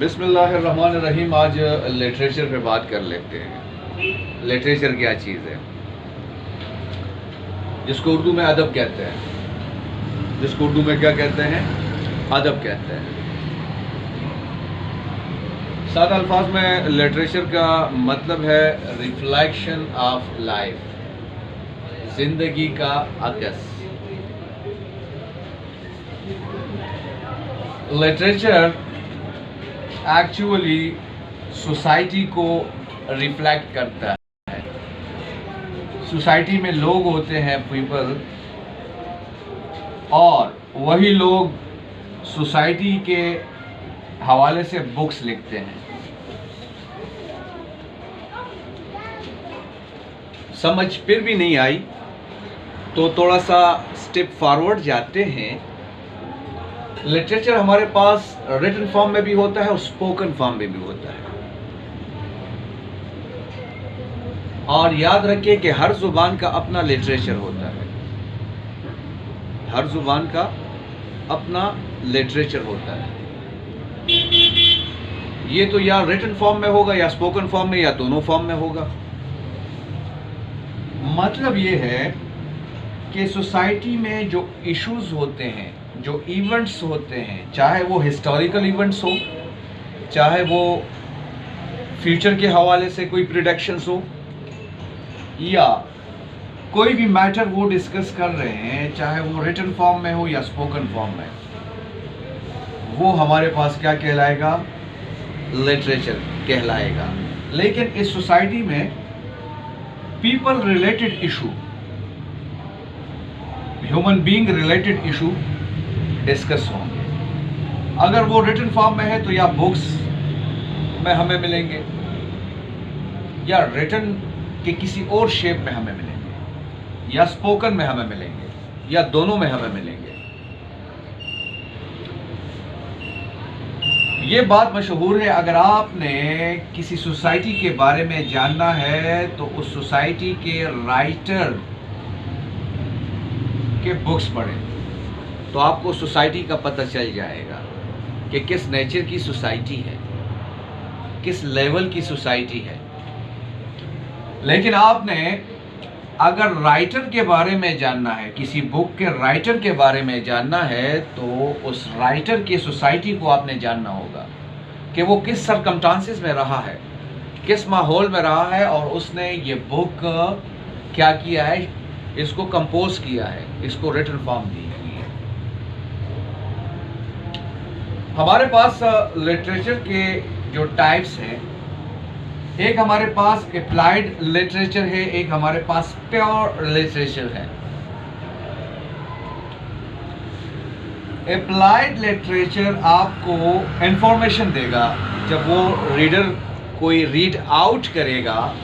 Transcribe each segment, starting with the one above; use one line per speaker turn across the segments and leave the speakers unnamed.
बिस्मिल्लाहिर्रहमानिर्रहीम। आज लिटरेचर पे बात कर लेते हैं। लिटरेचर क्या चीज़ है, जिसको उर्दू में अदब कहते हैं, जिसको उर्दू में क्या कहते हैं, अदब कहते हैं। सादा अल्फाज में लिटरेचर का मतलब है रिफ्लेक्शन ऑफ लाइफ, जिंदगी का अक्स। लिटरेचर एक्चुअली सोसाइटी को रिफ्लेक्ट करता है। सोसाइटी में लोग होते हैं, पीपल, और वही लोग सोसाइटी के हवाले से बुक्स लिखते हैं। समझ फिर भी नहीं आई तो थोड़ा सा स्टेप फॉरवर्ड जाते हैं। लिटरेचर हमारे पास रिटन फॉर्म में भी होता है और स्पोकन फॉर्म में भी होता है। और याद रखिए कि हर जुबान का अपना लिटरेचर होता है, हर जुबान का अपना लिटरेचर होता है। ये तो या रिटन फॉर्म में होगा या स्पोकन फॉर्म में या दोनों फॉर्म में होगा। मतलब ये है कि सोसाइटी में जो इश्यूज होते हैं, जो इवेंट्स होते हैं, चाहे वो हिस्टोरिकल इवेंट्स हो, चाहे वो फ्यूचर के हवाले से कोई प्रेडिक्शंस हो, या कोई भी मैटर वो डिस्कस कर रहे हैं, चाहे वो रिटन फॉर्म में हो या स्पोकन फॉर्म में, वो हमारे पास क्या कहलाएगा, लिटरेचर कहलाएगा। लेकिन इस सोसाइटी में people related issue, human being related issue discuss होंगे। अगर वो रिटन फॉर्म में है तो या बुक्स में हमें मिलेंगे या रिटन के किसी और शेप में हमें मिलेंगे या स्पोकन में हमें मिलेंगे या दोनों में हमें मिलेंगे। ये बात मशहूर है, अगर आपने किसी सोसाइटी के बारे में जानना है तो उस सोसाइटी के राइटर के बुक्स पढ़ें तो आपको सोसाइटी का पता चल जाएगा कि किस नेचर की सोसाइटी है, किस लेवल की सोसाइटी है। लेकिन आपने अगर राइटर के बारे में जानना है, किसी बुक के राइटर के बारे में जानना है, तो उस राइटर की सोसाइटी को आपने जानना होगा कि वो किस सरकमस्टांसेस में रहा है, किस माहौल में रहा है, और उसने ये बुक क्या किया है, इसको कंपोज किया है, इसको रिटन फॉर्म दी है। हमारे पास लिटरेचर के जो टाइप्स हैं, एक हमारे पास अप्लाइड लिटरेचर है, एक हमारे पास प्योर लिटरेचर है। अप्लाइड लिटरेचर आपको इंफॉर्मेशन देगा। जब वो रीडर कोई रीड आउट करेगा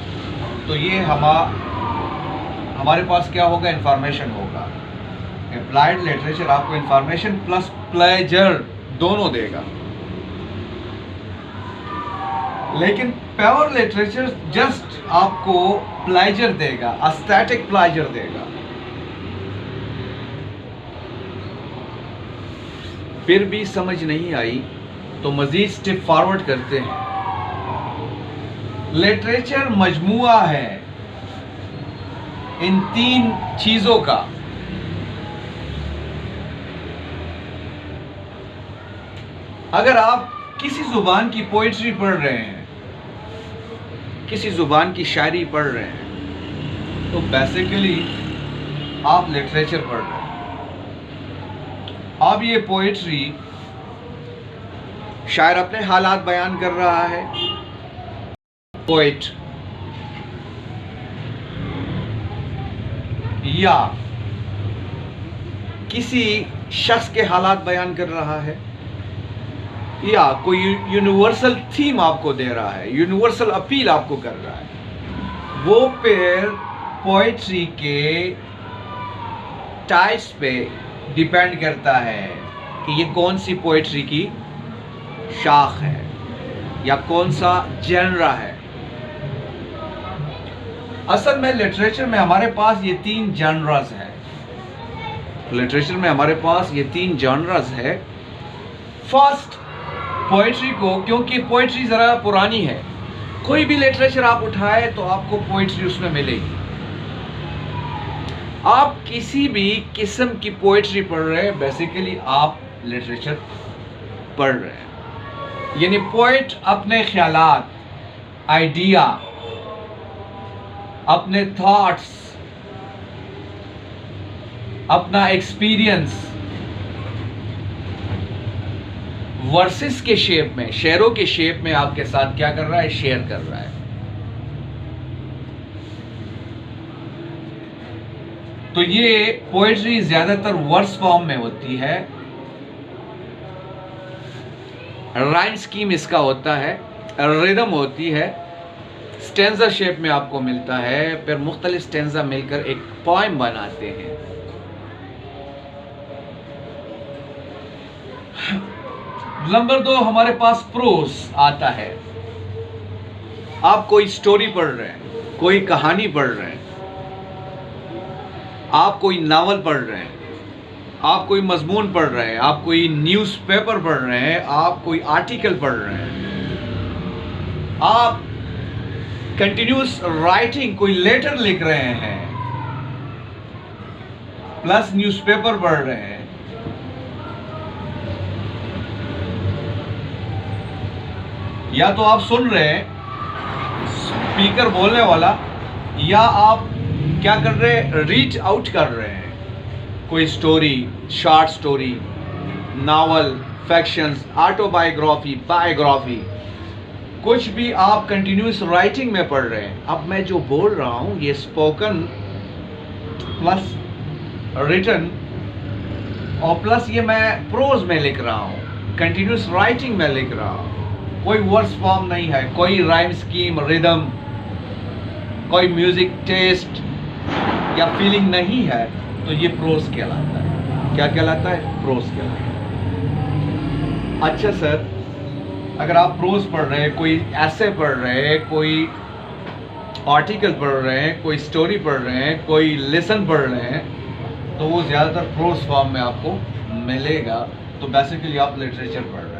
तो ये हमारे पास क्या होगा, इंफॉर्मेशन होगा। अप्लाइड लिटरेचर आपको इंफॉर्मेशन प्लस प्लेजर दोनों देगा। लेकिन प्योर लिटरेचर जस्ट आपको प्लेजर देगा, एस्थेटिक प्लेजर देगा। फिर भी समझ नहीं आई तो मजीद स्टेप फॉरवर्ड करते हैं। लिटरेचर मजमुआ है इन तीन चीजों का। अगर आप किसी जुबान की पोइट्री पढ़ रहे हैं, किसी जुबान की शायरी पढ़ रहे हैं, तो बेसिकली आप लिटरेचर पढ़ रहे हैं। अब ये पोइट्री, शायर अपने हालात बयान कर रहा है, पोइट, या किसी शख्स के हालात बयान कर रहा है, या कोई यूनिवर्सल थीम आपको दे रहा है, यूनिवर्सल अपील आपको कर रहा है। वो फिर पोइट्री के टाइप्स पे डिपेंड करता है कि ये कौन सी पोइट्री की शाख है या कौन सा जेनरा है। असल में लिटरेचर में हमारे पास ये तीन जेनरास हैं। लिटरेचर में हमारे पास ये तीन जॉनर्स है। फर्स्ट पोइट्री को, क्योंकि पोइट्री ज़रा पुरानी है, कोई भी लिटरेचर आप उठाए तो आपको पोइट्री उसमें मिलेगी। आप किसी भी किस्म की पोइट्री पढ़ रहे हैं, बेसिकली आप लिटरेचर पढ़ रहे हैं। यानी पोइट अपने ख्यालात, आइडिया, अपने थॉट्स, अपना एक्सपीरियंस वर्सेस के शेप में, शेरों के शेप में आपके साथ क्या कर रहा है, शेयर कर रहा है। तो ये पोएट्री ज्यादातर वर्स फॉर्म में होती है, राइम स्कीम इसका होता है, रिदम होती है, स्टेंजा शेप में आपको मिलता है, फिर मुख्तलिफ स्टेंजा मिलकर एक पोएम बनाते हैं। नंबर 2 हमारे पास प्रोज आता है। आप कोई स्टोरी पढ़ रहे हैं, कोई कहानी पढ़ रहे हैं, आप कोई नावल पढ़ रहे हैं, आप कोई मजमून पढ़ रहे हैं, आप कोई न्यूज़पेपर पढ़ रहे हैं, आप कोई आर्टिकल पढ़ रहे हैं, आप कंटिन्यूस राइटिंग कोई लेटर लिख रहे हैं प्लस न्यूज़पेपर पढ़ रहे हैं, या तो आप सुन रहे हैं स्पीकर बोलने वाला, या आप क्या कर रहे हैं, रीच आउट कर रहे हैं कोई story, short story, novel, factions, autobiography, biography, कुछ भी आप कंटिन्यूस राइटिंग में पढ़ रहे हैं। अब मैं जो बोल रहा हूँ ये स्पोकन प्लस रिटन और प्लस ये मैं प्रोज में लिख रहा हूँ, कंटिन्यूस राइटिंग में लिख रहा हूँ, कोई वर्स फॉर्म नहीं है, कोई राइम स्कीम, रिदम, कोई म्यूजिक टेस्ट या फीलिंग नहीं है, तो ये प्रोज कहलाता है। क्या कहलाता है? प्रोज कहलाता है। अच्छा सर, अगर आप प्रोज पढ़ रहे हैं, कोई ऐसे पढ़ रहे हैं, कोई आर्टिकल पढ़ रहे हैं, कोई स्टोरी पढ़ रहे हैं, कोई लेसन पढ़ रहे हैं, तो वो ज़्यादातर प्रोज फॉर्म में आपको मिलेगा। तो बेसिकली आप लिटरेचर पढ़ रहे हैं।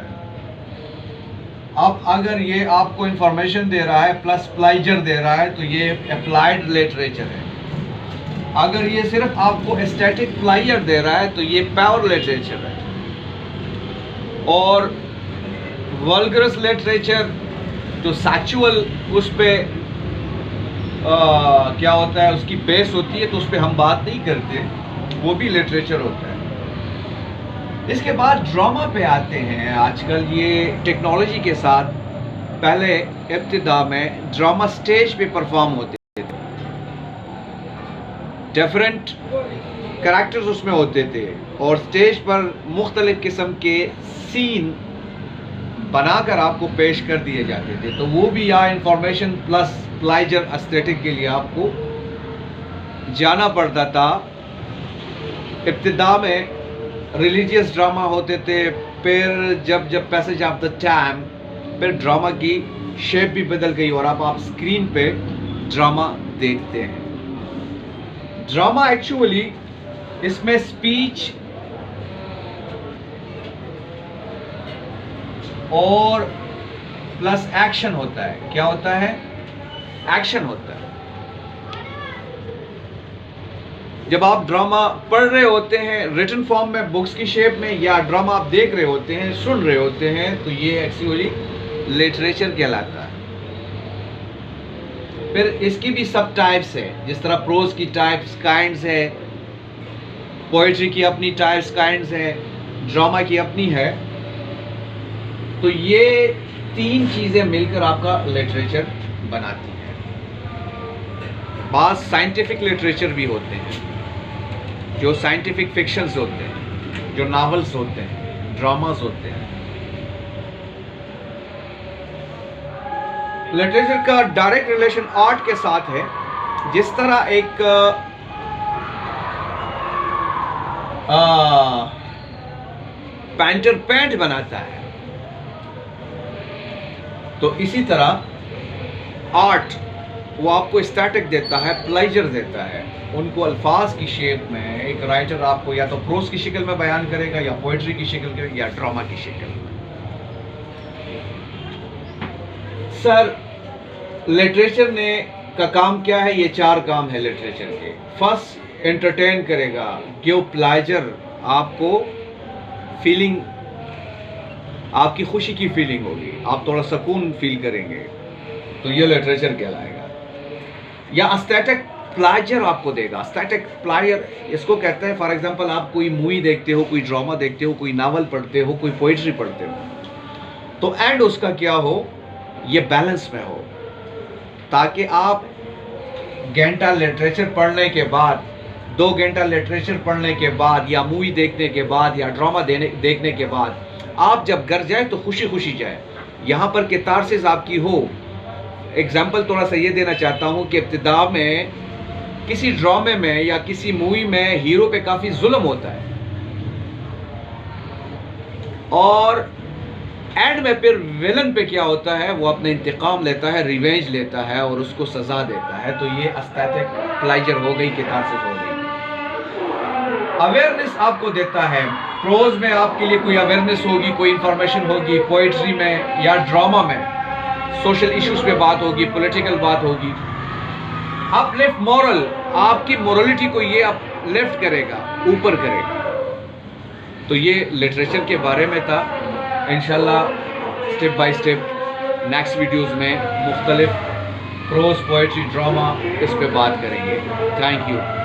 अब अगर ये आपको इंफॉर्मेशन दे रहा है प्लस प्लाइजर दे रहा है, तो ये अप्लाइड लिटरेचर है। अगर ये सिर्फ आपको एस्थेटिक प्लाइजर दे रहा है, तो ये प्योर लिटरेचर है। और वल्गरस लिटरेचर जो सैक्चुअल, उस पे क्या होता है, उसकी बेस होती है, तो उस पर हम बात नहीं करते, वो भी लिटरेचर होता है। इसके बाद ड्रामा पे आते हैं। आजकल ये टेक्नोलॉजी के साथ, पहले इब्तिदा में ड्रामा स्टेज पे परफॉर्म होते थे, डिफरेंट कैरेक्टर्स उसमें होते थे और स्टेज पर मुख्तलिफ किस्म के सीन बनाकर आपको पेश कर दिए जाते थे। तो वो भी यहाँ इंफॉर्मेशन प्लस प्लाइजर एस्थेटिक के लिए आपको जाना पड़ता था। इब्तिदा में रिलीजियस ड्रामा होते थे, फिर जब पैसेज ऑफ द टाइम, फिर ड्रामा की शेप भी बदल गई और अब आप स्क्रीन पे ड्रामा देखते हैं। ड्रामा एक्चुअली इसमें स्पीच और प्लस एक्शन होता है। क्या होता है? एक्शन होता है। जब आप ड्रामा पढ़ रहे होते हैं रिटन फॉर्म में, बुक्स की शेप में, या ड्रामा आप देख रहे होते हैं, सुन रहे होते हैं, तो ये एक्चुअली लिटरेचर कहलाता है। फिर इसकी भी सब टाइप्स है, जिस तरह प्रोज की टाइप्स काइंड्स है, पोएट्री की अपनी टाइप्स काइंड्स है, ड्रामा की अपनी है। तो ये 3 चीज़ें मिलकर आपका लिटरेचर बनाती है। बात साइंटिफिक लिटरेचर भी होते हैं, जो साइंटिफिक फिक्शंस होते हैं, जो नावल्स होते हैं, ड्रामास होते हैं। लिटरेचर का डायरेक्ट रिलेशन आर्ट के साथ है। जिस तरह एक पेंटर पेंट बनाता है, तो इसी तरह आर्ट वो आपको स्टैटिक देता है, प्लेजर देता है। उनको अल्फाज की शेप में एक राइटर आपको या तो प्रोज की शक्ल में बयान करेगा, या पोएट्री की शक्ल में, या ड्रामा की शक्ल में। सर लिटरेचर ने का काम क्या है? ये 4 काम है लिटरेचर के। फर्स्ट, एंटरटेन करेगा, गिव प्लेजर, आपको फीलिंग, आपकी खुशी की फीलिंग होगी, आप थोड़ा सुकून फील करेंगे, तो ये लिटरेचर कहलाएगा। या एस्थेटिक प्लेजर आपको देगा। एस्थेटिक प्लेजर इसको कहते हैं, फॉर एग्जांपल आप कोई मूवी देखते हो, कोई ड्रामा देखते हो, कोई नावल पढ़ते हो, कोई पोइट्री पढ़ते हो, तो एंड उसका क्या हो, ये बैलेंस में हो, ताकि आप घंटा लिटरेचर पढ़ने के बाद, 2 घंटा लिटरेचर पढ़ने के बाद, या मूवी देखने के बाद, या ड्रामा देखने के बाद आप जब घर जाए तो खुशी खुशी जाए, यहाँ पर कैथारसिस आपकी हो। एग्जाम्पल थोड़ा सा ये देना चाहता हूँ कि इब्तिदा में किसी ड्रामे में या किसी मूवी में हीरो पे काफ़ी जुल्म होता है, और एंड में फिर विलन पे क्या होता है, वो अपना इंतकाम लेता है, रिवेंज लेता है और उसको सज़ा देता है। तो ये एस्थेटिक प्लेजर हो गई, कैथारसिस हो गई। अवेयरनेस आपको देता है, प्रोज में आपके लिए कोई अवेयरनेस होगी, कोई इंफॉर्मेशन होगी, पोइट्री में या ड्रामा में सोशल इश्यूज पे बात होगी, पॉलिटिकल बात होगी। अपलिफ्ट मोरल, आपकी मोरलिटी को ये अपलिफ्ट करेगा, ऊपर करेगा। तो ये लिटरेचर के बारे में था। इंशाल्लाह step by step next videos में मुख्तलिफ प्रोज, पोइट्री, ड्रामा इस पे बात करेंगे। Thank you.